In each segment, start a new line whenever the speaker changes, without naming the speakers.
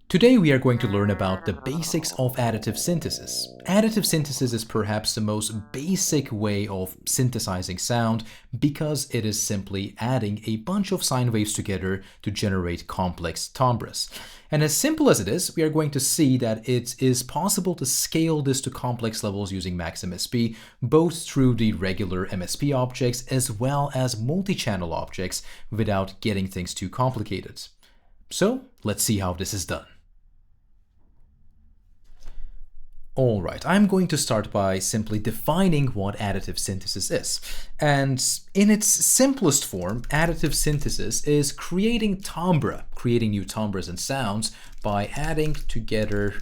Today we are going to learn about the basics of additive synthesis. Additive synthesis is perhaps the most basic way of synthesizing sound because it is simply adding a bunch of sine waves together to generate complex timbres. And as simple as it is, we are going to see that it is possible to scale this to complex levels using Max MSP, both through the regular MSP objects as well as multi-channel objects without getting things too complicated. So let's see how this is done. Alright, I'm going to start by simply defining what additive synthesis is. And in its simplest form, additive synthesis is creating timbre, creating new timbres and sounds by adding together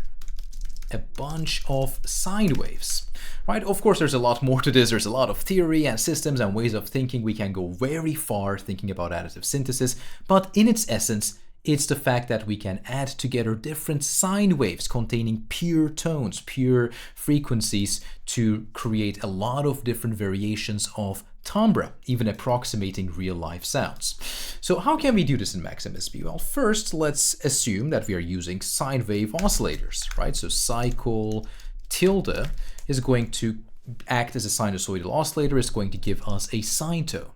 a bunch of sine waves. Right? Of course, there's a lot more to this. There's a lot of theory and systems and ways of thinking. We can go very far thinking about additive synthesis, but in its essence, it's the fact that we can add together different sine waves containing pure tones, pure frequencies to create a lot of different variations of timbre, even approximating real-life sounds. So how can we do this in Max MSP? Well, first, let's assume that we are using sine wave oscillators, right? So cycle tilde is going to act as a sinusoidal oscillator, is going to give us a sine tone.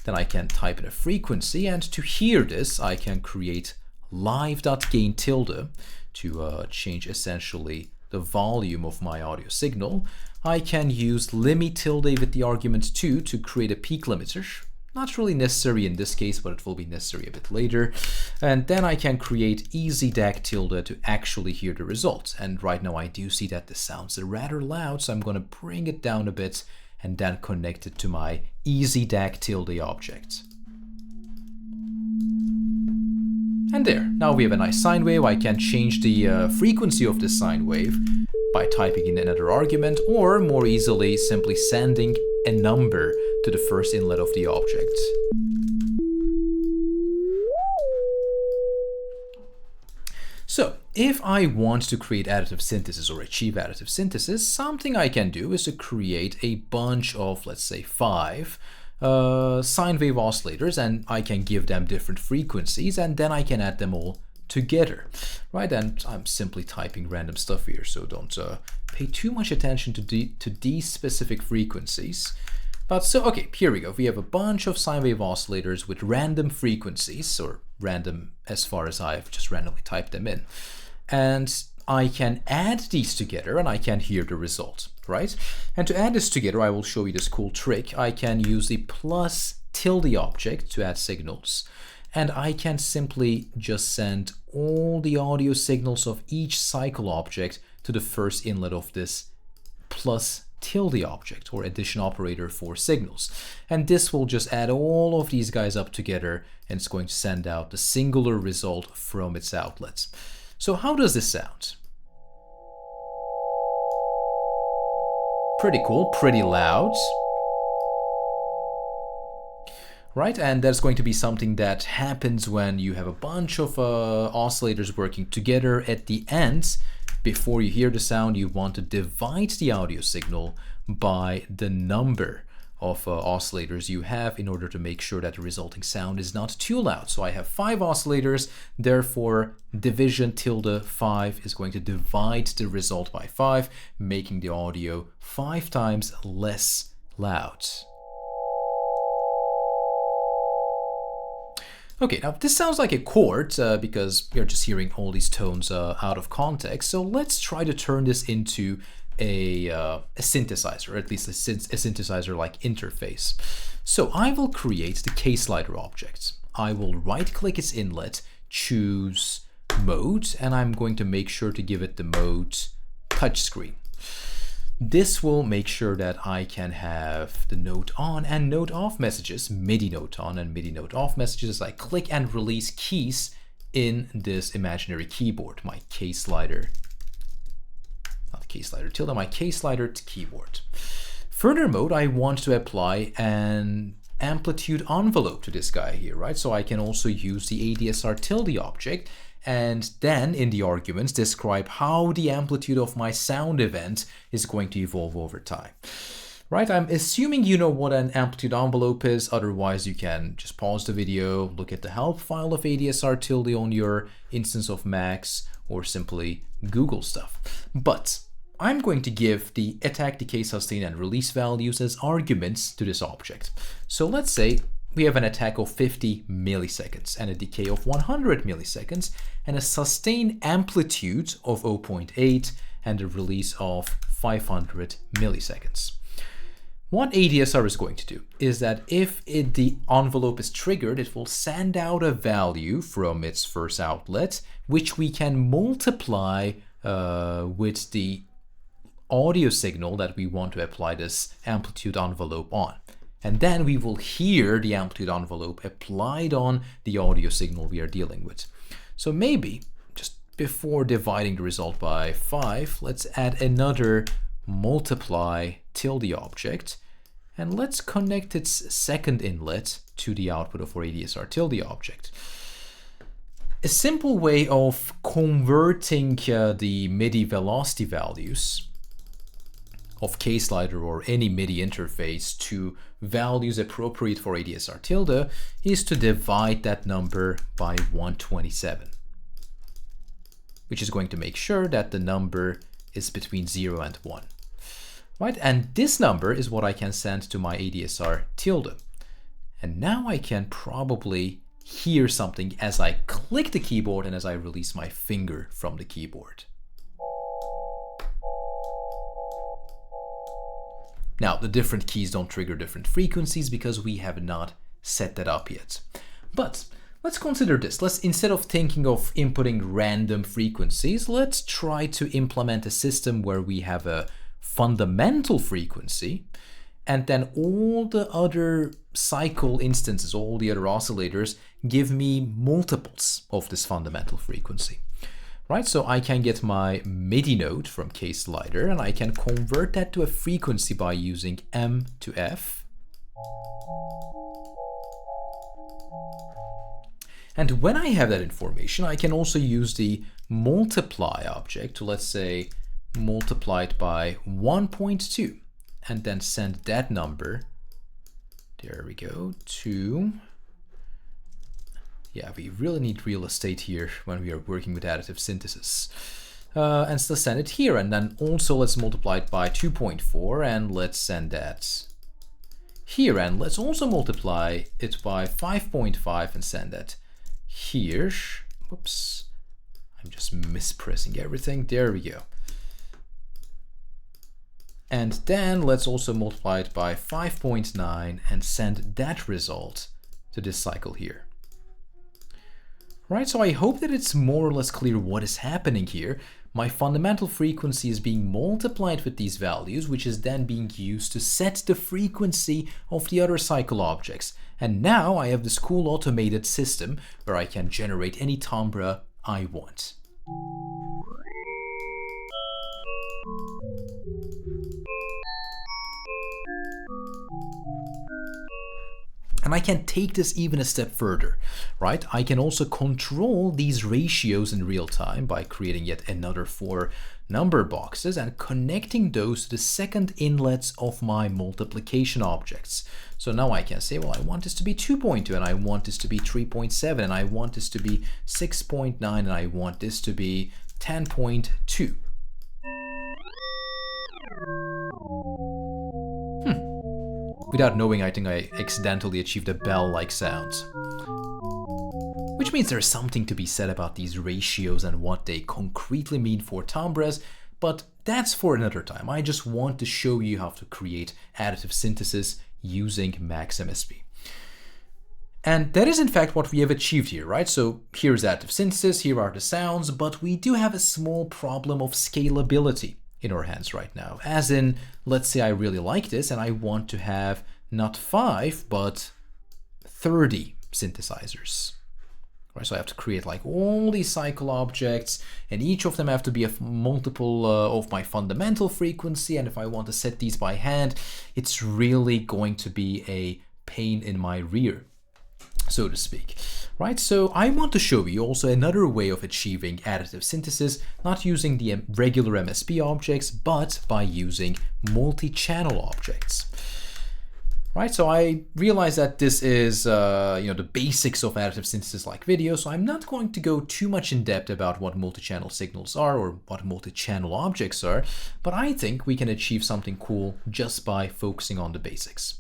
Then I can type in a frequency, and to hear this, I can create live.gain tilde to change essentially the volume of my audio signal. I can use limit tilde with the argument 2 to create a peak limiter. Not really necessary in this case, but it will be necessary a bit later. And then I can create easy DAC tilde to actually hear the result. And right now I do see that this sounds rather loud, so I'm going to bring it down a bit and then connect it to my easy DAC tilde object. And there, now we have a nice sine wave. I can change the frequency of this sine wave by typing in another argument, or more easily simply sending a number to the first inlet of the object. So, if I want to create additive synthesis or achieve additive synthesis, something I can do is to create a bunch of, let's say, 5 sine wave oscillators, and I can give them different frequencies, and then I can add them all together, right? And I'm simply typing random stuff here, so don't pay too much attention to these specific frequencies. But so, okay, here we go. We have a bunch of sine wave oscillators with random frequencies, or random as far as I've just randomly typed them in. And I can add these together and I can hear the result, right? And to add this together, I will show you this cool trick. I can use the plus tilde object to add signals. And I can simply just send all the audio signals of each cycle object to the first inlet of this plus tilde object, or addition operator for signals. And this will just add all of these guys up together, and it's going to send out the singular result from its outlets. So how does this sound? Pretty cool, pretty loud. Right, and that's going to be something that happens when you have a bunch of oscillators working together. At the end, before you hear the sound, you want to divide the audio signal by the number of oscillators you have in order to make sure that the resulting sound is not too loud. So I have 5 oscillators, therefore division tilde 5 is going to divide the result by 5, making the audio 5 times less loud. Okay, now this sounds like a chord because you're just hearing all these tones out of context. So let's try to turn this into a synthesizer, or at least a synthesizer-like interface. So I will create the K-slider object. I will right-click its inlet, choose mode, and I'm going to make sure to give it the mode touchscreen. This will make sure that I can have the note on and note off messages, MIDI note on and MIDI note off messages as I click and release keys in this imaginary keyboard, my K-slider, not K-slider tilde, my K-slider keyboard. Furthermore, I want to apply an amplitude envelope to this guy here, right? So I can also use the ADSR tilde object and then in the arguments describe how the amplitude of my sound event is going to evolve over time. Right, I'm assuming you know what an amplitude envelope is, otherwise you can just pause the video, look at the help file of ADSR tilde on your instance of Max, or simply Google stuff. But I'm going to give the attack, decay, sustain, and release values as arguments to this object. So let's say we have an attack of 50 milliseconds and a decay of 100 milliseconds and a sustain amplitude of 0.8 and a release of 500 milliseconds. What ADSR is going to do is that if the envelope is triggered, it will send out a value from its first outlet, which we can multiply with the audio signal that we want to apply this amplitude envelope on. And then we will hear the amplitude envelope applied on the audio signal we are dealing with. So maybe just before dividing the result by 5, let's add another multiply tilde object, and let's connect its second inlet to the output of our ADSR tilde object. A simple way of converting the MIDI velocity values of K-Slider or any MIDI interface to values appropriate for ADSR tilde is to divide that number by 127, which is going to make sure that the number is between 0 and 1. Right, and this number is what I can send to my ADSR tilde. And now I can probably hear something as I click the keyboard and as I release my finger from the keyboard. Now, the different keys don't trigger different frequencies because we have not set that up yet. But let's consider this. Instead of thinking of inputting random frequencies, let's try to implement a system where we have a fundamental frequency, and then all the other cycle instances, all the other oscillators, give me multiples of this fundamental frequency. Right, so I can get my MIDI note from K-Slider and I can convert that to a frequency by using M to F. And when I have that information, I can also use the multiply object to, let's say, multiply it by 1.2 and then send that number, there we go, to, yeah, we really need real estate here when we are working with additive synthesis. And still send it here, and then also let's multiply it by 2.4 and let's send that here, and let's also multiply it by 5.5 and send that here. Whoops, I'm just mispressing everything. There we go. And then let's also multiply it by 5.9 and send that result to this cycle here. Right, so I hope that it's more or less clear what is happening here. My fundamental frequency is being multiplied with these values, which is then being used to set the frequency of the other cycle objects. And now I have this cool automated system where I can generate any timbre I want. And I can take this even a step further, right? I can also control these ratios in real time by creating yet another 4 number boxes and connecting those to the second inlets of my multiplication objects. So now I can say, well, I want this to be 2.2, and I want this to be 3.7, and I want this to be 6.9, and I want this to be 10.2. Without knowing, I think I accidentally achieved a bell-like sound. Which means there's something to be said about these ratios and what they concretely mean for timbres, but that's for another time. I just want to show you how to create additive synthesis using Max MSP. And that is in fact what we have achieved here, right? So here's additive synthesis, here are the sounds, but we do have a small problem of scalability in our hands right now. As in, let's say I really like this and I want to have not 5, but 30 synthesizers. Right, so I have to create like all these cycle objects, and each of them have to be a multiple of my fundamental frequency. And if I want to set these by hand, it's really going to be a pain in my rear. so to speak. Right, so I want to show you also another way of achieving additive synthesis, not using the regular MSP objects, but by using multi-channel objects. Right, so I realize that this is the basics of additive synthesis like video, so I'm not going to go too much in depth about what multi-channel signals are or what multi-channel objects are, but I think we can achieve something cool just by focusing on the basics.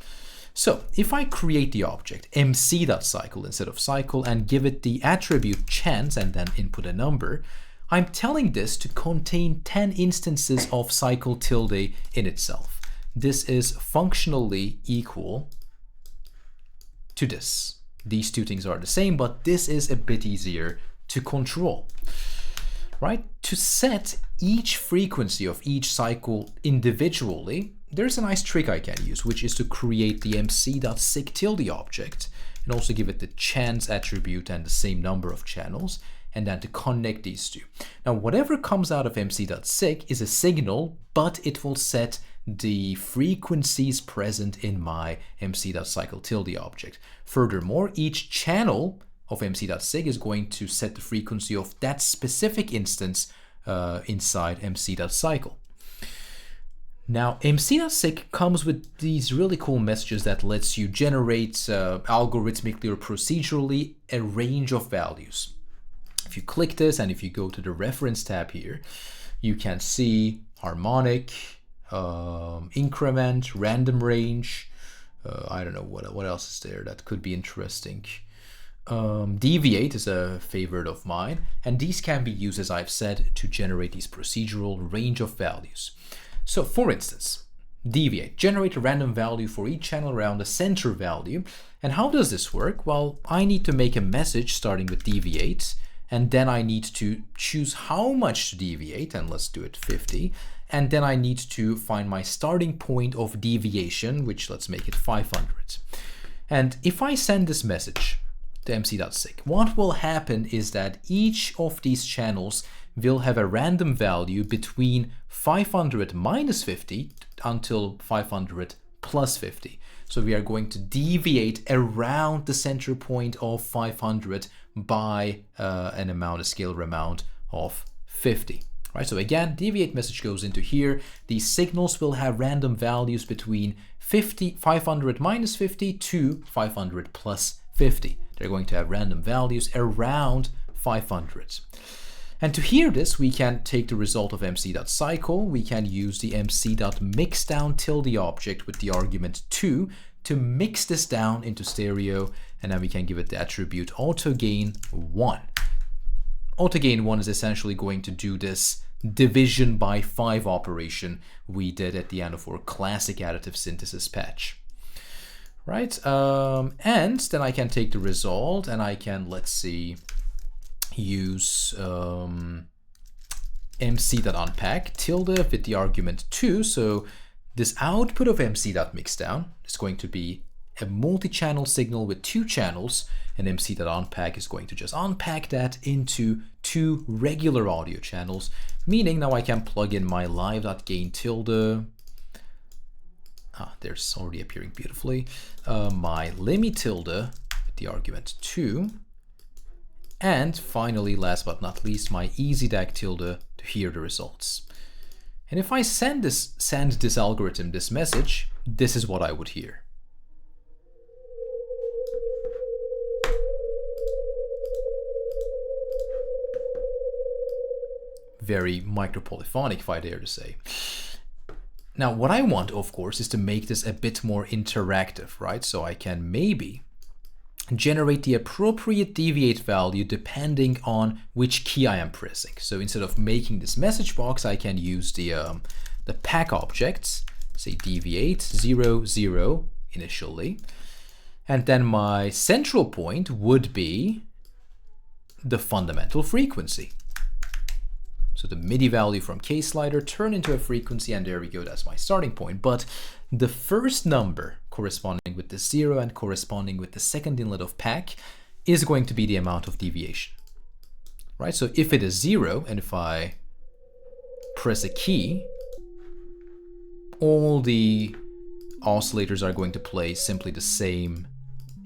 So if I create the object mc.cycle instead of cycle and give it the attribute chance and then input a number, I'm telling this to contain 10 instances of cycle tilde in itself. This is functionally equal to this. These two things are the same, but this is a bit easier to control. Right? To set each frequency of each cycle individually, there's a nice trick I can use, which is to create the mc.sig tilde object and also give it the chance attribute and the same number of channels, and then to connect these two. Now, whatever comes out of mc.sig is a signal, but it will set the frequencies present in my mc.cycle tilde object. Furthermore, each channel of mc.sig is going to set the frequency of that specific instance inside mc.cycle. Now, mc.sig comes with these really cool messages that lets you generate algorithmically or procedurally a range of values. If you click this and if you go to the reference tab here, you can see harmonic, increment, random range. I don't know what else is there that could be interesting. Deviate is a favorite of mine, and these can be used, as I've said, to generate these procedural range of values. So for instance, deviate, generate a random value for each channel around the center value. And how does this work? Well, I need to make a message starting with deviate, and then I need to choose how much to deviate, and let's do it 50. And then I need to find my starting point of deviation, which let's make it 500. And if I send this message to mc.sig, what will happen is that each of these channels will have a random value between 500 minus 50 until 500 plus 50. So we are going to deviate around the center point of 500 by an amount, a scalar amount of 50. Right, so again, deviate message goes into here. These signals will have random values between 500 minus 50 to 500 plus 50. They're going to have random values around 500. And to hear this, we can take the result of mc.cycle. We can use the mc.mixdown tilde object with the argument 2 to mix this down into stereo, and then we can give it the attribute autogain 1. Autogain 1 is essentially going to do this division by 5 operation we did at the end of our classic additive synthesis patch. Right, and then I can take the result and I can, let's see, use mc.unpack tilde with the argument 2. So this output of mc.mixdown is going to be a multi-channel signal with 2 channels, and mc.unpack is going to just unpack that into 2 regular audio channels, meaning now I can plug in my live.gain tilde. There's already appearing beautifully. My limi tilde with the argument 2. And finally, last but not least, my easyDAG tilde to hear the results. And if I send this algorithm this message, this is what I would hear. Very micropolyphonic, if I dare to say. Now, what I want, of course, is to make this a bit more interactive, right? So I can maybe generate the appropriate deviate value depending on which key I am pressing. So instead of making this message box, I can use the pack objects, say deviate 0, 0 initially. And then my central point would be the fundamental frequency. So the MIDI value from K slider turn into a frequency, and there we go, that's my starting point. But the first number corresponding with the 0 and corresponding with the second inlet of pack is going to be the amount of deviation. Right, so if it is 0 and if I press a key, all the oscillators are going to play simply the same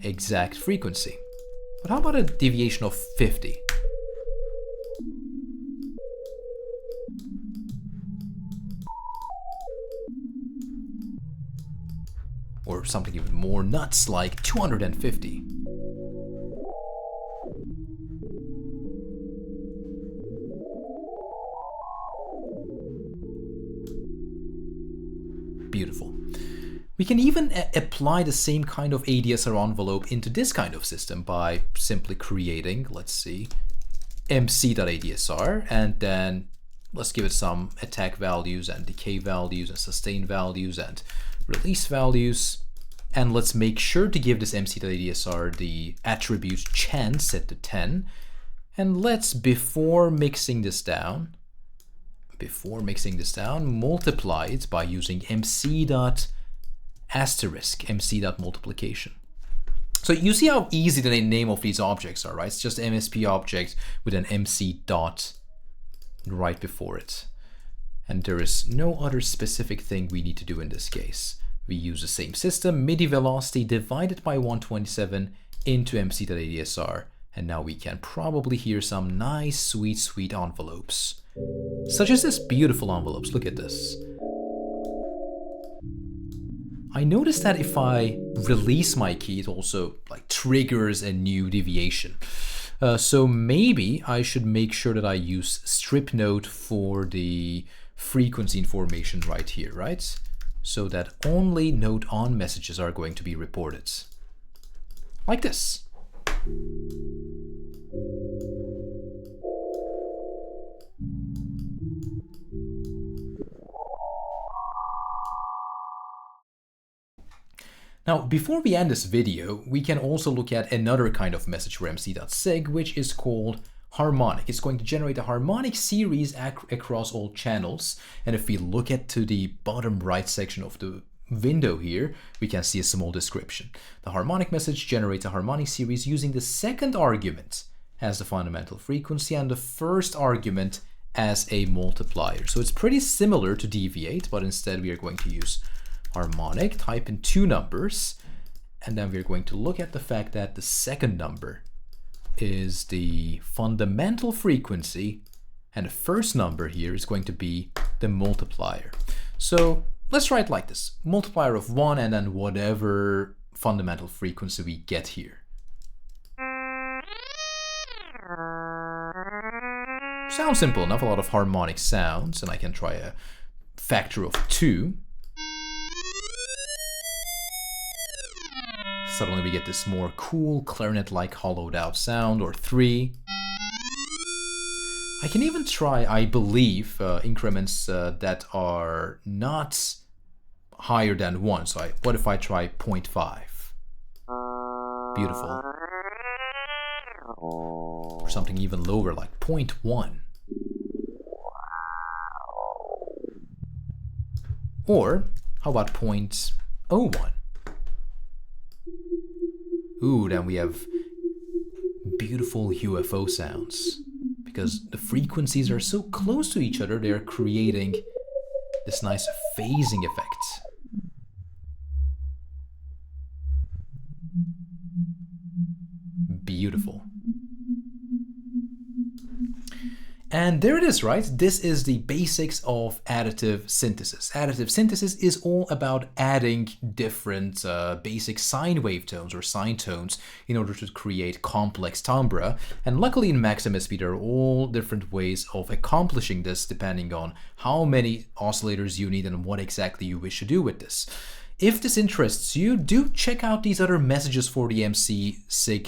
exact frequency. But how about a deviation of 50? Or something even more nuts like 250. Beautiful. We can even apply the same kind of ADSR envelope into this kind of system by simply creating, let's see, mc.adsr, and then let's give it some attack values and decay values and sustain values and release values. And let's make sure to give this mc.adsr the attribute chance set to 10. And let's, before mixing this down, multiply it by using mc.multiplication. So you see how easy the name of these objects are, right? It's just MSP object with an MC dot right before it. And there is no other specific thing we need to do in this case. We use the same system, MIDI velocity divided by 127 into mc.adsr. And now we can probably hear some nice, sweet envelopes. Such as this beautiful envelopes. Look at this. I noticed that if I release my key, it also like triggers a new deviation. So maybe I should make sure that I use strip note for the frequency information right here, right? So that only note on messages are going to be reported. Like this. Now, before we end this video, we can also look at another kind of message for mc.sig, which is called harmonic. It's going to generate a harmonic series across all channels. And if we look at to the bottom right section of the window here, we can see a small description. The harmonic message generates a harmonic series using the second argument as the fundamental frequency and the first argument as a multiplier. So it's pretty similar to deviate, but instead we are going to use harmonic, type in two numbers, and then we're going to look at the fact that the second number is the fundamental frequency and the first number here is going to be the multiplier. So let's write like this, multiplier of 1 and then whatever fundamental frequency we get here. Sounds simple enough, a lot of harmonic sounds, and I can try a factor of 2. Suddenly we get this more cool clarinet-like hollowed out sound, or 3. I can even try, I believe, increments that are not higher than 1. So what if I try 0.5? Beautiful. Or something even lower, like 0.1. Or how about 0.01? Ooh, then we have beautiful UFO sounds. Because the frequencies are so close to each other, they're creating this nice phasing effect. Beautiful. And there it is, right? This is the basics of additive synthesis. Additive synthesis is all about adding different basic sine wave tones or sine tones in order to create complex timbre. And luckily in Max MSP, there are all different ways of accomplishing this depending on how many oscillators you need and what exactly you wish to do with this. If this interests you, do check out these other messages for the mc.sig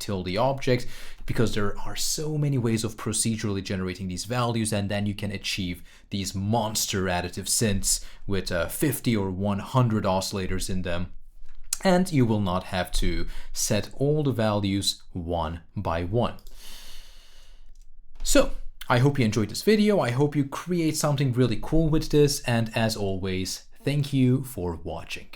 till the object, because there are so many ways of procedurally generating these values, and then you can achieve these monster additive synths with 50 or 100 oscillators in them. And you will not have to set all the values one by one. So, I hope you enjoyed this video. I hope you create something really cool with this, and as always, thank you for watching.